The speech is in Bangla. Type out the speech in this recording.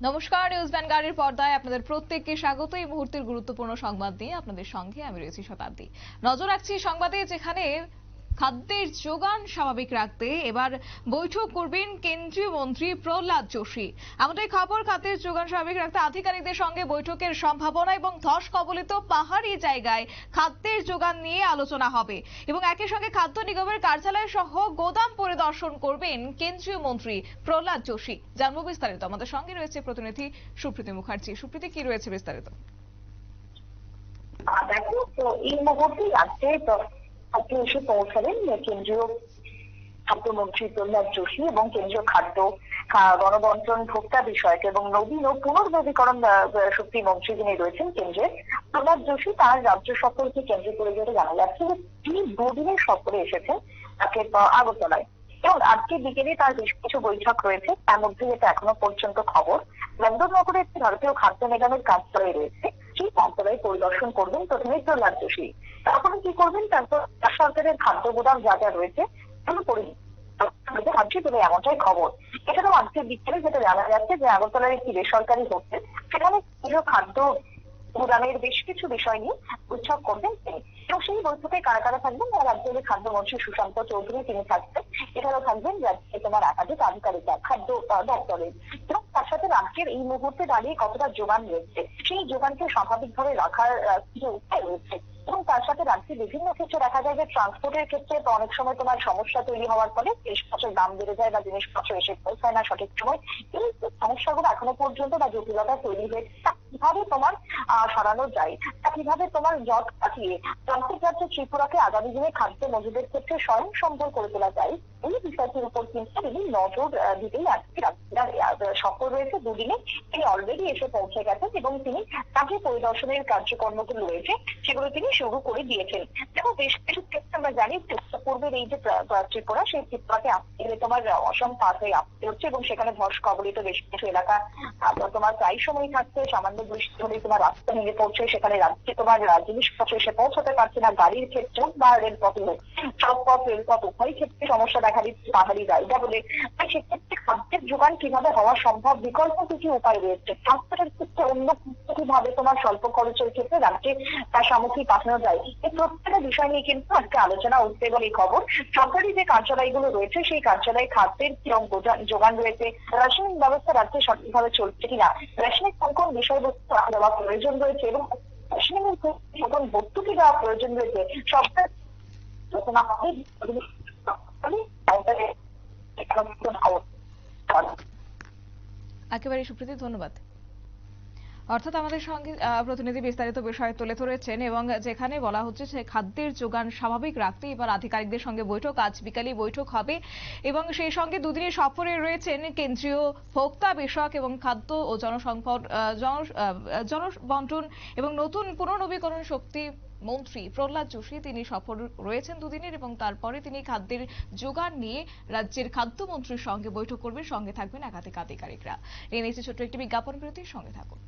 নমস্কার, নিউজ ভ্যানগার্ডের পর্দায় আপনাদের প্রত্যেককে স্বাগত। এই মুহূর্তের গুরুত্বপূর্ণ সংবাদ নিয়ে আপনাদের সঙ্গে আমি রয়েছি শতাব্দী। নজর রাখছি সংবাদে, যেখানে খাদ্যের যোগান স্বাভাবিক রাখতে এবার বৈঠক করবেন কেন্দ্রীয় মন্ত্রী প্রহ্লাদ যোশী। এমনটাই খবর। খাদ্যের যোগান স্বাভাবিক রাখতে আধিকারিকদের সঙ্গে বৈঠকের সম্ভাবনা এবং ধস কবলিত পাহাড়ি জায়গায় খাদ্যের যোগান নিয়ে আলোচনা হবে এবং একই সঙ্গে খাদ্য নিগমের কার্যালয় সহ গোদাম পরিদর্শন করবেন কেন্দ্রীয় মন্ত্রী প্রহ্লাদ যোশী। জানবো বিস্তারিত। আমাদের সঙ্গে রয়েছে প্রতিনিধি সুপ্রীতি মুখার্জি। সুপ্রীতি, কি রয়েছে বিস্তারিত? দেখো, তো এই মুহূর্তে রাজ্যে আপনি এসে পৌঁছালেন কেন্দ্রীয় খাদ্যমন্ত্রী প্রহ্লাদ যোশী এবং কেন্দ্রীয় খাদ্য গণবন্টন ভোক্তা বিষয়ক এবং নবীন ও পুনর্নবীকরণ শক্তি মন্ত্রী যিনি রয়েছেন কেন্দ্রে প্রহ্লাদ যোশী, তার রাজ্য সফরকে কেন্দ্র করে যেটা জানা যাচ্ছে যে তিনি দুদিনের সফরে এসেছেন আগরতলায় এবং আজকে বিকেলে তার বেশ কিছু বৈঠক রয়েছে। তার মধ্যে যেটা এখনো পর্যন্ত খবর, লন্ডননগরে একটি ভারতীয় খাদ্য নিগমের কার্যালয় রয়েছে, সেই কার্যালয় পরিদর্শন করবেন প্রথমে প্রহ্লাদ যোশী। তারপরে কি করবেন, তারপর সরকারের খাদ্য গোদাম যা যা রয়েছে এমনটাই খবর। এছাড়াও আজকে বিকেলে যেটা জানা যাচ্ছে যে আগরতলার একটি বেসরকারি হোটেল, সেখানে খাদ্য গুদামের বেশ কিছু বিষয় নিয়ে বৈঠক করবেন তিনি। এবং সেই বৈঠকে কারা কারা থাকবেন, রাজ্যের খাদ্যমন্ত্রী সুশান্ত চৌধুরী তিনি থাকবেন। এছাড়াও থাকবেন রাজ্যে তোমার একাধিক আধিকারিকরা খাদ্য দপ্তরের। এবং তার সাথে রাজ্যের এই মুহূর্তে দাঁড়িয়ে কতটা যোগান রয়েছে, সেই যোগানকে স্বাভাবিকভাবে রাখার কিছু উপায় রয়েছে। এবং তার সাথে রাজ্যে বিভিন্ন ক্ষেত্রে দেখা যায় যে ট্রান্সপোর্টের ক্ষেত্রে অনেক সময় তোমার সমস্যা তৈরি হওয়ার ফলে জিনিসপত্রের দাম বেড়ে যায় বা জিনিসপত্র এসে পৌঁছায় না সঠিক সময়। এই সমস্যাগুলো এখনো পর্যন্ত বা জটিলতা তৈরি হয়েছে, কিভাবে তোমার সরানো যায়, কিভাবে তোমার জট কাটিয়ে প্রান্তিক রাজ্য ত্রিপুরাকে আগামী দিনে খাদ্য মজুদের ক্ষেত্রে স্বয়ংসম্বল করে তোলা যায়, এই বিষয়টির উপর কিন্তু তিনি নজর দিতেই আজকে সফর রয়েছে দুদিনে। তিনি অলরেডি এসে পৌঁছে গেছেন এবং তিনি তাকে পরিদর্শনের কার্যকর্মগুলো রয়েছে সেগুলো তিনি শুরু করে দিয়েছেন। দেখো, বেশ কিছু ক্ষেত্রে আমরা জানি পূর্বের এই যে ত্রিপুরা, সেই ত্রিপুরাকে আসতে গেলে তোমার অসম পার হয়ে আসতে হচ্ছে এবং সেখানে ধস কবলিত বেশ কিছু এলাকা তোমার প্রায় সময় থাকছে। সামান্য বৃষ্টি হলে তোমার রাস্তা ভেঙে পড়ছে, সেখানে রাজ্যে তোমার জিনিসপত্র এসে পৌঁছতে পারছে না, গাড়ির ক্ষেত্রে হোক বা রেলপথে হোক, সড়কপথ রেলপথ উভয় ক্ষেত্রে সমস্যা দেখা দিচ্ছে পাহাড়ি জায়গা বলে। তাই সেক্ষেত্রে খাদ্যের যোগান কিভাবে হওয়া সম্ভব, বিকল্প কিছু উপায় রয়েছে, ট্রান্সপোর্টের ক্ষেত্রে অন্য কিভাবে তোমার স্বল্প খরচের ক্ষেত্রে রাজ্যে তার সামগ্রী পাঠানো যায়, এই প্রত্যেকটা বিষয় নিয়ে কিন্তু আজকে আলোচনা উঠবে বলে খবর। সরকারি যে কার্যালয়গুলো রয়েছে সেই কার্যালয়ে খাদ্যের কিরকম যোগান রয়েছে, রাসায়নিক ব্যবস্থা রাজ্যে সঠিকভাবে চলছে কিনা, রাসায়নিক কোন কোন বিষয়বস্তু দেওয়া প্রয়োজন রয়েছে এবং রাসায়নিক কোন ভর্তুকি দেওয়া প্রয়োজন রয়েছে, সবটা আলোচনা হবে। একেবারে সুপ্রীতি, ধন্যবাদ। অর্থাৎ আমাদের সঙ্গে প্রতিনিধি বিস্তারিত বিষয় তুলে ধরেছেন এবং যেখানে বলা হচ্ছে যে খাদ্যের যোগান স্বাভাবিক রাখতে এবার আধিকারিকদের সঙ্গে বৈঠক, আজ বিকালে বৈঠক হবে এবং সেই সঙ্গে দুদিনের সফরে রয়েছেন কেন্দ্রীয় ভোক্তা বিষয়ক এবং খাদ্য ও জনবন্টন এবং নতুন পুনর্নবীকরণ শক্তি মন্ত্রী প্রহ্লাদ যোশী। তিনি সফর রয়েছেন দুদিনের এবং তারপরে তিনি খাদ্যের যোগান নিয়ে রাজ্যের খাদ্যমন্ত্রীর সঙ্গে বৈঠক করবেন। সঙ্গে থাকবেন একাধিক আধিকারিকরা। এই নিয়ে ছোট্ট একটি বিজ্ঞাপন বিরতির সঙ্গে থাকুন।